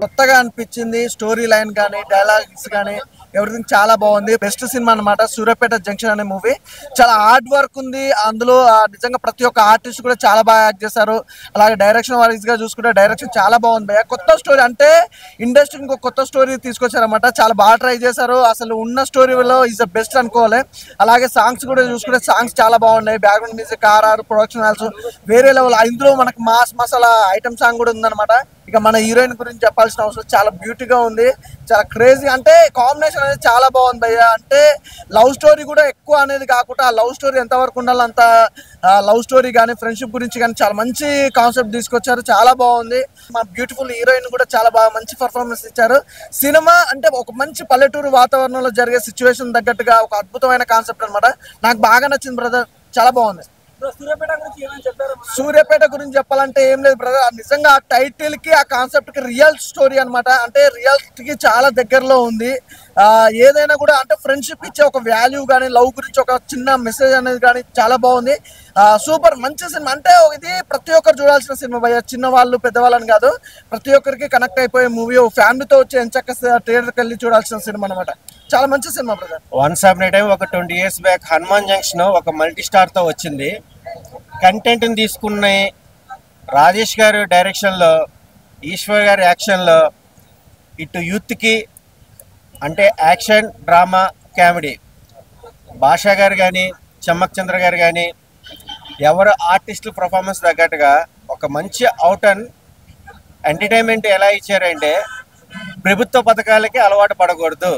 కొత్తగా అనిపించింది. Story line కానీ డైలాగ్స్ కానీ ఎవ్రీథింగ్ చాలా బాగుంది. బెస్ట్ సినిమా అనమాట సూర్యాపేట జంక్షన్ అనే మూవీ. చాలా హార్డ్ వర్క్ ఉంది అందులో. నిజంగా ప్రతి ఒక్క ఆర్టిస్ట్ కూడా చాలా బాగా యాక్ట్ చేశారు. అలాగే డైరెక్షన్ వైజ్ గా చూసుకుంటే డైరెక్షన్ చాలా బాగుంది భయ్య. కొత్త స్టోరీ అంటే ఇండస్ట్రీ ఇంకో కొత్త స్టోరీ తీసుకొచ్చారనమాట. చాలా బాగా ట్రై చేశారు. అసలు ఉన్న స్టోరీలో ఈజ్ ద బెస్ట్ అనుకోవాలి. అలాగే సాంగ్స్ కూడా చూసుకుంటే సాంగ్స్ చాలా బాగున్నాయి. బ్యాక్గ్రౌండ్ మ్యూజిక్ ప్రొడక్షన్ ఆల్సో వేరే లెవెల్. ఇందులో మనకు మాస్ మసాలా ఐటమ్ సాంగ్ కూడా ఉందన్నమాట. ఇక మన హీరోయిన్ గురించి చెప్పాల్సిన అవసరం, చాలా బ్యూటీగా ఉంది, చాలా క్రేజీ. అంటే కాంబినేషన్ అనేది చాలా బాగుంది భయ్య. అంటే లవ్ స్టోరీ కూడా ఎక్కువ అనేది కాకుండా ఆ లవ్ స్టోరీ ఎంతవరకు ఉండాలి అంత లవ్ స్టోరీ కానీ ఫ్రెండ్షిప్ గురించి కానీ చాలా మంచి కాన్సెప్ట్ తీసుకొచ్చారు. చాలా బాగుంది. మా బ్యూటిఫుల్ హీరోయిన్ కూడా చాలా బాగా మంచి పర్ఫార్మెన్స్ ఇచ్చారు. సినిమా అంటే ఒక మంచి పల్లెటూరు వాతావరణంలో జరిగే సిచ్యువేషన్ తగ్గట్టుగా ఒక అద్భుతమైన కాన్సెప్ట్ అనమాట. నాకు బాగా నచ్చింది బ్రదర్, చాలా బాగుంది. సూర్యాపేట గురించి చెప్పాలంటే ఏం లేదు బ్రదర్. నిజంగా ఆ టైటిల్ కి ఆ కాన్సెప్ట్ కి రియల్ స్టోరీ అనమాట. అంటే రియాలిటీకి చాలా దగ్గరలో ఉంది. ఏదైనా కూడా అంటే ఫ్రెండ్షిప్ ఇచ్చే ఒక వాల్యూ కానీ లవ్ గురించి ఒక చిన్న మెసేజ్ అనేది కానీ చాలా బాగుంది. సూపర్ మంచి సినిమా. అంటే ఇది ప్రతి ఒక్కరు చూడాల్సిన సినిమా భయ్య. చిన్న వాళ్ళు పెద్దవాళ్ళని కాదు, ప్రతి ఒక్కరికి కనెక్ట్ అయిపోయే మూవీ. ఫ్యామిలీతో వచ్చి ఎంచక్క థియేటర్కి వెళ్ళి చూడాల్సిన సినిమా అనమాట. చాలా మంచి సినిమా బ్రదర్. వన్స్ అపాన్ ఏ టైం ఒక 20 years బ్యాక్ హనుమాన్ జంక్షన్ ఒక మల్టీ స్టార్ తో వచ్చింది. కంటెంట్ ని తీసుకున్న రాజేష్ గారు డైరెక్షన్లో, ఈశ్వర్ గారి యాక్షన్లో, ఇటు యూత్కి అంటే యాక్షన్ డ్రామా కామెడీ, భాషా గారు కానీ చమ్మక్ చంద్ర గారు కానీ ఎవరు ఆర్టిస్టుల పర్ఫార్మెన్స్ తగ్గట్టుగా ఒక మంచి అవుట్ అండ్ ఎంటర్టైన్మెంట్ ఎలా ఇచ్చారంటే ప్రభుత్వ పథకాలకి అలవాటు పడకూడదు.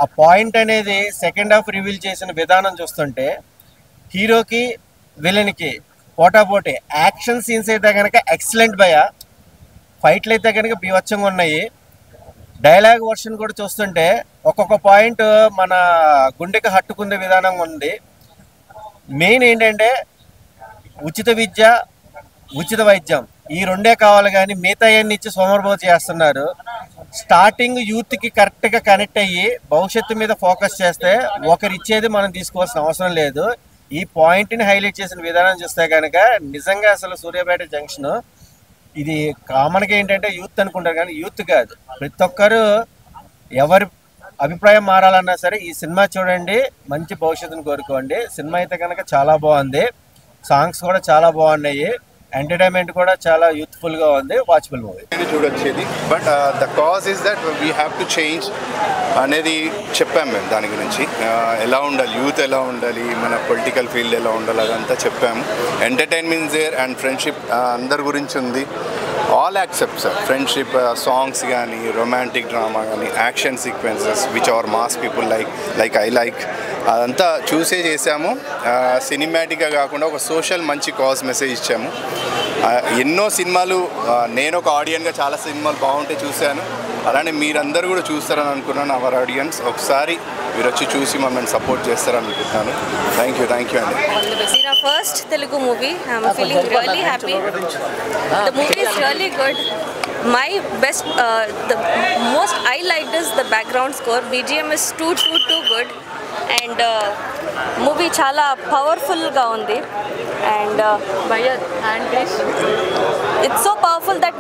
ఆ పాయింట్ అనేది సెకండ్ హాఫ్ రివీల్ చేసిన విధానం చూస్తుంటే హీరోకి విలన్కి పోటాపోటీ. యాక్షన్ సీన్స్ అయితే కనుక ఎక్సలెంట్ భయ. ఫైట్లు అయితే కనుక బీభత్సంగా ఉన్నాయి. డైలాగ్ వర్షన్ కూడా చూస్తుంటే ఒక్కొక్క పాయింట్ మన గుండెకి హట్టుకునే విధానంగా ఉంది. మెయిన్ ఏంటంటే ఉచిత విద్య, ఉచిత వైద్యం ఈ రెండే కావాలి కానీ మిగతా అన్ని ఇచ్చి సోమరబోతు చేస్తున్నారు. స్టార్టింగ్ యూత్కి కరెక్ట్గా కనెక్ట్ అయ్యి భవిష్యత్తు మీద ఫోకస్ చేస్తే ఒకరు ఇచ్చేది మనం తీసుకోవాల్సిన అవసరం లేదు. ఈ పాయింట్ని హైలైట్ చేసిన విధానం చూస్తే కనుక నిజంగా అసలు సూర్యాపేట జంక్షన్ ఇది కామన్గా ఏంటంటే యూత్ అనుకుంటారు కానీ యూత్ కాదు, ప్రతి ఒక్కరు ఎవరి అభిప్రాయం మారాలన్నా సరే ఈ సినిమా చూడండి, మంచి భవిష్యత్తును కోరుకోండి. సినిమా అయితే కనుక చాలా బాగుంది. సాంగ్స్ కూడా చాలా బాగున్నాయి. ఎంటర్టైన్మెంట్ కూడా చాలా యూత్ఫుల్ గా ఉంది. వాచబుల్ మూవీ చూడొచ్చేది. But the cause is that we have to change అనేది చెప్పాం మేము. దాని గురించి ఎలా ఉండాలి, యూత్ ఎలా ఉండాలి, మన పొలిటికల్ ఫీల్డ్ ఎలా ఉండాలి అదంతా చెప్పాము. ఎంటర్టైన్మెంట్ దేర్ అండ్ ఫ్రెండ్షిప్ అందరి గురించి ఉంది. All accept sir. Friendship songs కానీ, రొమాంటిక్ డ్రామా కానీ, action sequences which our mass people like I like అదంతా చూసే చేసాము. సినిమాటిక్గా కాకుండా ఒక సోషల్ మంచి కాజ్ మెసేజ్ ఇచ్చాము. ఎన్నో సినిమాలు నేను ఒక ఆడియన్గా చాలా సినిమాలు బాగుంటే చూశాను. అలానే మీరందరూ కూడా చూస్తారని అనుకున్నాను. అవర్ ఆడియన్స్ ఒకసారి మీరు వచ్చి చూసి మమ్మల్ని సపోర్ట్ చేస్తారని అనుకుంటున్నాను. థ్యాంక్ యూ అండి. First Telugu movie. I'm feeling really happy. The movie is really good. My best, the most I liked is the background score. BGM is too good, and movie chala powerful ga undi. And it's so powerful that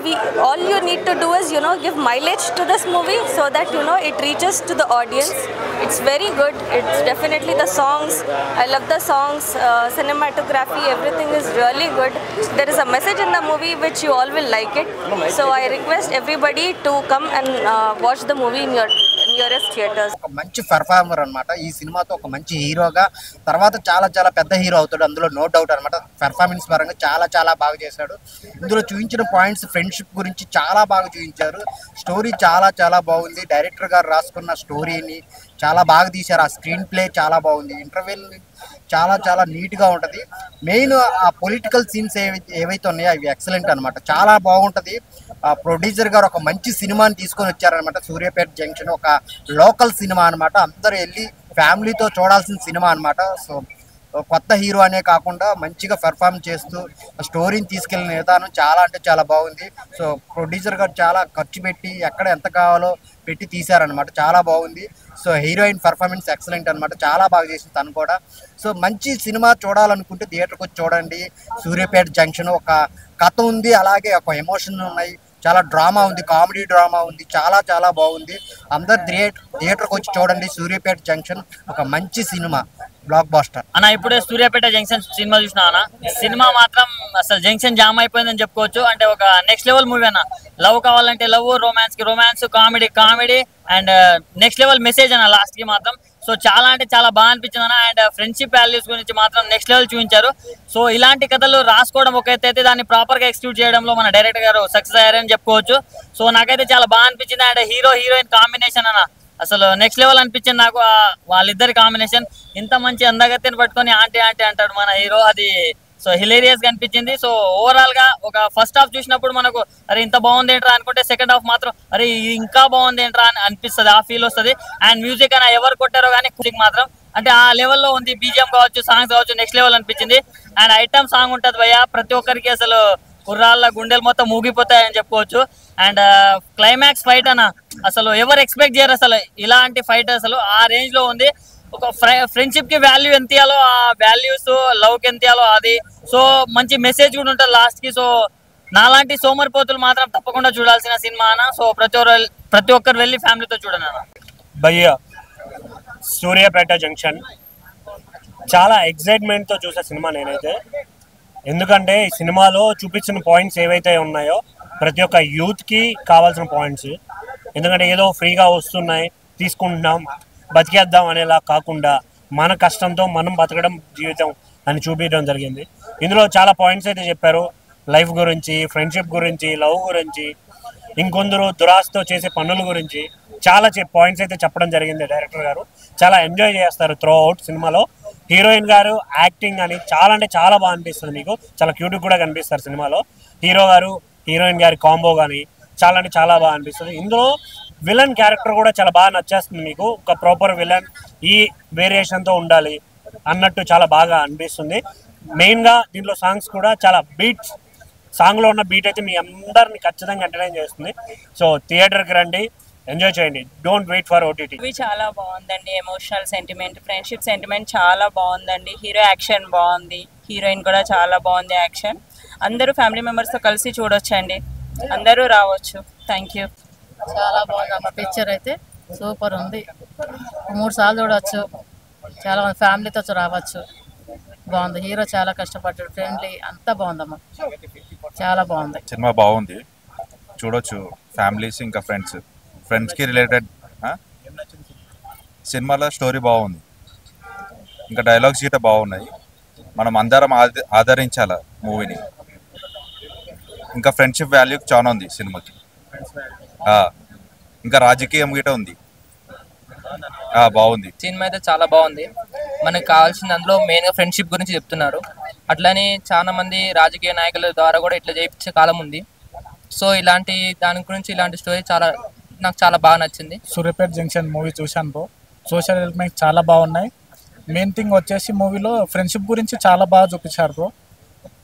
all you need to do is give mileage to this movie so that it reaches to the audience. It's very good. It's definitely the songs. I love the songs, cinematography, everything is really good. There is a message in the movie which you all will like it. So I request everybody to come and watch the movie in your nearest theatres. ఒక మంచి performer అనమాట. ఈ సినిమాతో ఒక మంచి హీరోగా తర్వాత చాలా చాలా పెద్ద హీరో అవుతాడు, అందులో నో డౌట్ అనమాట. పర్ఫార్మెన్స్ పరంగా చాలా చాలా బాగా చేశాడు. ఇందులో చూపించిన పాయింట్స్ ఫ్రెండ్షిప్ గురించి చాలా బాగా చూపించారు. స్టోరీ చాలా చాలా బాగుంది. డైరెక్టర్ గారు రాసుకున్న స్టోరీని చాలా బాగా తీశారు. ఆ స్క్రీన్ ప్లే చాలా బాగుంది. ఇంటర్వెల్ చాలా చాలా నీట్గా ఉంటుంది. మెయిన్ ఆ పొలిటికల్ సీన్స్ ఏవైతే ఉన్నాయో అవి ఎక్సలెంట్ అనమాట. చాలా బాగుంటుంది. ప్రొడ్యూసర్ గారు ఒక మంచి సినిమాని తీసుకొని వచ్చారనమాట. సూర్యాపేట జంక్షన్ ఒక లోకల్ సినిమా అనమాట. అందరూ వెళ్ళి ఫ్యామిలీతో చూడాల్సిన సినిమా అనమాట. సో కొత్త హీరో అనే కాకుండా మంచిగా పెర్ఫార్మ్ చేస్తూ స్టోరీని తీసుకెళ్ళిన విధానం చాలా అంటే చాలా బాగుంది. సో ప్రొడ్యూసర్ గారు చాలా ఖర్చు పెట్టి ఎక్కడ ఎంత కావాలో పెట్టి తీశారనమాట. చాలా బాగుంది. సో హీరోయిన్ పర్ఫార్మెన్స్ ఎక్సలెంట్ అనమాట. చాలా బాగా చేసింది తను కూడా. సో మంచి సినిమా చూడాలనుకుంటే థియేటర్కి వచ్చి చూడండి. సూర్యాపేట జంక్షన్ ఒక కథ ఉంది, అలాగే ఒక ఎమోషన్ ఉన్నాయి. చాలా డ్రామా ఉంది, కామెడీ డ్రామా ఉంది, చాలా చాలా బాగుంది. అందరు థియేటర్కి వచ్చి చూడండి. సూర్యాపేట జంక్షన్ ఒక మంచి సినిమా, బ్లాక్ బాస్టర్ అన్న. ఇప్పుడే సూర్యాపేట జంక్షన్ సినిమా చూసినా అన్న. సినిమా మాత్రం అసలు జంక్షన్ జామ్ అయిపోయిందని చెప్పుకోవచ్చు. అంటే ఒక నెక్స్ట్ లెవెల్ మూవీ అన్న. లవ్ కావాలంటే లవ్, రొమాన్స్ కి romance, comedy and next level message అన్న లాస్ట్ కి మాత్రం. సో చాలా అంటే చాలా బాగా అనిపించింది అన్న. అండ్ ఫ్రెండ్షిప్ వాల్యూస్ గురించి మాత్రం నెక్స్ట్ లెవెల్ చూపించారు. సో ఇలాంటి కథలు రాసుకోవడం ఒక అయితే దాన్ని ప్రాపర్ గా ఎక్స్క్యూట్ చేయడంలో మన డైరెక్టర్ గారు సక్సెస్ అయ్యారని చెప్పుకోవచ్చు. సో నాకైతే చాలా బాగా అనిపించింది. అండ్ హీరోయిన్ కాంబినేషన్ అన్న అసలు నెక్స్ట్ లెవెల్ అనిపించింది నాకు. వాళ్ళిద్దరి కాంబినేషన్ ఇంత మంచి అందగత్తిని పట్టుకొని ఆంటీ అంటాడు మన హీరో, అది సో హిలేరియస్ గా అనిపించింది. సో ఓవరాల్ గా ఒక ఫస్ట్ హాఫ్ చూసినప్పుడు మనకు అరే ఇంత బాగుంది ఏంట్రా అనుకుంటే, సెకండ్ హాఫ్ మాత్రం అరే ఇంకా బాగుంది ఏంట్రా అని అనిపిస్తుంది, ఆ ఫీల్ వస్తుంది. అండ్ మ్యూజిక్ అయినా ఎవరు కొట్టారో కానీ మ్యూజిక్ మాత్రం అంటే ఆ లెవెల్లో ఉంది. బీజిఎం కావచ్చు, సాంగ్స్ కావచ్చు, నెక్స్ట్ లెవెల్ అనిపించింది. అండ్ ఐటమ్ సాంగ్ ఉంటుంది భయ్య, ప్రతి ఒక్కరికి అసలు కుర్రాళ్ళ గుండెలు మొత్తం మూగిపోతాయని చెప్పుకోవచ్చు. అండ్ క్లైమాక్స్ ఫైట్ అన్న అసలు ఎవరు ఎక్స్పెక్ట్ చేయరు అసలు ఇలాంటి ఫైట్. అసలు ఆ రేంజ్ లో ఉంది. ఒక ఫ్రెండ్షిప్ కి వాల్యూ ఎంత ఇవ్వాలో ఆ వాల్యూస్, లవ్ కి ఎంత ఇవ్వాలో అది. సో మంచి మెసేజ్ కూడా ఉంటుంది లాస్ట్ కి. సో నాలాంటి సోమరిపోతులు మాత్రం తప్పకుండా చూడాల్సిన సినిమా అన్న. సో ప్రతి ఒక్కరు వెళ్ళి ఫ్యామిలీతో చూడండి అన్న. భయ్య సూర్యాపేట జంక్షన్ చాలా ఎక్సైట్మెంట్తో చూసే సినిమా నేనైతే. ఎందుకంటే ఈ సినిమాలో చూపించిన పాయింట్స్ ఏవైతే ఉన్నాయో ప్రతి ఒక్క యూత్కి కావాల్సిన పాయింట్స్. ఎందుకంటే ఏదో ఫ్రీగా వస్తున్నాయి తీసుకుంటున్నాం బతికేద్దాం అనేలా కాకుండా మన కష్టంతో మనం బతకడం జీవితం అని చూపించడం జరిగింది. ఇందులో చాలా పాయింట్స్ అయితే చెప్పారు. లైఫ్ గురించి, ఫ్రెండ్షిప్ గురించి, లవ్ గురించి, ఇంకొందరు దురాశతో చేసే పనుల గురించి చాలా పాయింట్స్ అయితే చెప్పడం జరిగింది డైరెక్టర్ గారు. చాలా ఎంజాయ్ చేస్తారు త్రూ అవుట్ సినిమాలో. హీరోయిన్ గారు యాక్టింగ్ అని చాలా అంటే చాలా బాగా అనిపిస్తుంది. మీకు చాలా క్యూట్ కూడా కనిపిస్తారు సినిమాలో. హీరో గారు హీరోయిన్ గారి కాంబో కానీ చాలా అంటే చాలా బాగా అనిపిస్తుంది. ఇందులో విలన్ క్యారెక్టర్ కూడా చాలా బాగా నచ్చేస్తుంది మీకు. ఒక ప్రాపర్ విలన్ ఈ వేరియేషన్తో ఉండాలి అన్నట్టు చాలా బాగా అనిపిస్తుంది. మెయిన్గా దీంట్లో సాంగ్స్ కూడా చాలా బీట్స్, సాంగ్లో ఉన్న బీట్ అయితే మీ అందరిని ఖచ్చితంగా ఎంటర్టైన్ చేస్తుంది. సో థియేటర్కి రండి, ఎంజాయ్ చేయండి. Don't wait for OTT. Movie చాలా బాగుందండి. ఎమోషనల్ సెంటిమెంట్, ఫ్రెండ్షిప్ సెంటిమెంట్ చాలా బాగుందండి. హీరో యాక్షన్ బాగుంది, హీరోయిన్ కూడా చాలా బాగుంది యాక్షన్. అందరూ ఫ్యామిలీ మెంబర్స్తో కలిసి చూడొచ్చండి, అందరూ రావచ్చు. Thank you. చాలా బాగుంది అమ్మ. పిక్చర్ అయితే సూపర్ ఉంది. 3 సార్లు చూడవచ్చు. చాలా మంది ఫ్యామిలీతో రావచ్చు. బాగుంది. హీరో చాలా కష్టపడ్డాడు, ఫ్రెండ్లీ, అంతా బాగుందమ్మా. చాలా బాగుంది సినిమా. బాగుంది, చూడొచ్చు ఫ్యామిలీస్ ఇంకా ఫ్రెండ్స్కి రిలేటెడ్. సినిమాలో స్టోరీ బాగుంది, ఇంకా డైలాగ్స్ గిట్ట బాగున్నాయి. మనం అందరం ఆదరించాల మూవీని. ఇంకా ఫ్రెండ్షిప్ వాల్యూ చాలా ఉంది సినిమాకి. ఇంకా రాజకీయం గిట్ట ఉంది, బాగుంది. సినిమా అయితే చాలా బాగుంది. మనకు కావాల్సింది అందులో మెయిన్గా ఫ్రెండ్షిప్ గురించి చెప్తున్నారు. అట్లని చాలా మంది రాజకీయ నాయకుల ద్వారా కూడా ఇట్లా చేయించే కాలం ఉంది. సో ఇలాంటి దాని గురించి ఇలాంటి స్టోరీ నాకు చాలా బాగా నచ్చింది. సూర్యాపేట జంక్షన్ మూవీ చూశాను బ్రో. సోషల్ ఎలిమెంట్స్ చాలా బాగున్నాయి. మెయిన్ థింగ్ వచ్చేసి మూవీలో ఫ్రెండ్షిప్ గురించి చాలా బాగా చూపించారు బ్రో.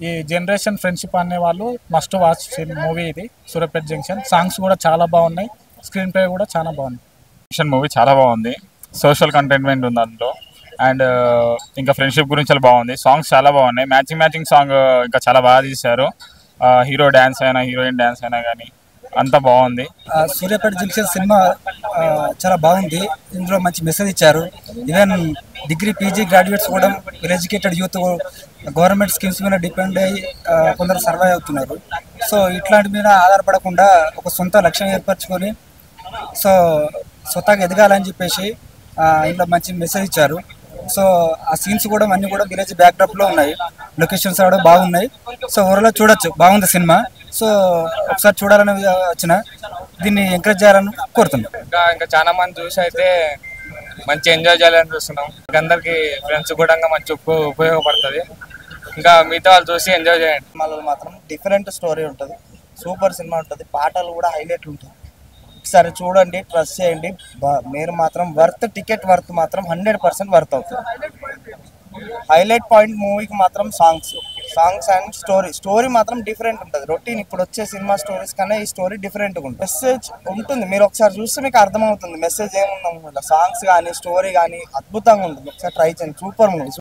ఈ జనరేషన్ ఫ్రెండ్షిప్ అనే వాళ్ళు మస్ట్ వాచ్ మూవీ ఇది సూర్యాపేట జంక్షన్. సాంగ్స్ కూడా చాలా బాగున్నాయి, స్క్రీన్ ప్లే కూడా చాలా బాగుంది. జంక్షన్ మూవీ చాలా బాగుంది, సోషల్ కంటెంట్మెంట్ ఉంది అందులో. అండ్ ఇంకా ఫ్రెండ్షిప్ గురించి చాలా బాగుంది. సాంగ్స్ చాలా బాగున్నాయి. మ్యాచింగ్ సాంగ్ ఇంకా చాలా బాగా తీశారు. హీరో డ్యాన్స్ అయినా హీరోయిన్ డ్యాన్స్ అయినా కానీ అంతా బాగుంది. సూర్యాపేట జంక్షన్ సినిమా చాలా బాగుంది. ఇందులో మంచి మెసేజ్ ఇచ్చారు. ఈవెన్ డిగ్రీ పీజీ గ్రాడ్యుయేట్స్ కూడా, well educated youth government schemes మీద డిపెండ్ అయ్యి కొందరు సర్వైవ్ అవుతున్నారు. సో ఇట్లాంటి మీద ఆధారపడకుండా ఒక సొంత లక్ష్యం ఏర్పరచుకొని సో స్వతహాగా ఎదగాలని చెప్పేసి ఇందులో మంచి మెసేజ్ ఇచ్చారు. సో ఆ సీన్స్ కూడా అన్నీ కూడా విలేజ్ బ్యాక్డ్రాప్లో ఉన్నాయి. లొకేషన్స్ కూడా బాగున్నాయి. సో ఓవరాల్ చూడొచ్చు, బాగుంది సినిమా. సో ఒకసారి చూడాలని వచ్చిన దీన్ని ఎంకరేజ్ చేయాలని కోరుతున్నాం. ఇంకా చాలా మంది చూసి అయితే మంచి ఎంజాయ్ చేయాలని చూస్తున్నాం. అందరికి ఫ్రెండ్స్ కూడా మంచి ఉపయోగపడుతుంది. ఇంకా మిగతా వాళ్ళు చూసి ఎంజాయ్ చేయండి. సినిమాలో మాత్రం డిఫరెంట్ స్టోరీ ఉంటుంది, సూపర్ సినిమా ఉంటుంది, పాటలు కూడా హైలైట్ ఉంటుంది. ఒకసారి చూడండి, ట్రస్ట్ చేయండి. మీరు మాత్రం టికెట్ వర్త్ మాత్రం 100% వర్త్ అవుతుంది. హైలైట్ పాయింట్ మూవీకి మాత్రం సాంగ్స్ అండ్ స్టోరీ మాత్రం డిఫరెంట్ ఉంటుంది. రొటీన్ ఇప్పుడు వచ్చే సినిమా స్టోరీస్ కన్నా ఈ స్టోరీ డిఫరెంట్గా ఉంటుంది. మెసేజ్ ఉంటుంది, మీరు ఒకసారి చూస్తే మీకు అర్థమవుతుంది మెసేజ్ ఏముంది. సాంగ్స్ కానీ స్టోరీ కానీ అద్భుతంగా ఉంటుంది. ఒకసారి ట్రై చేయండి, సూపర్ మూవీ.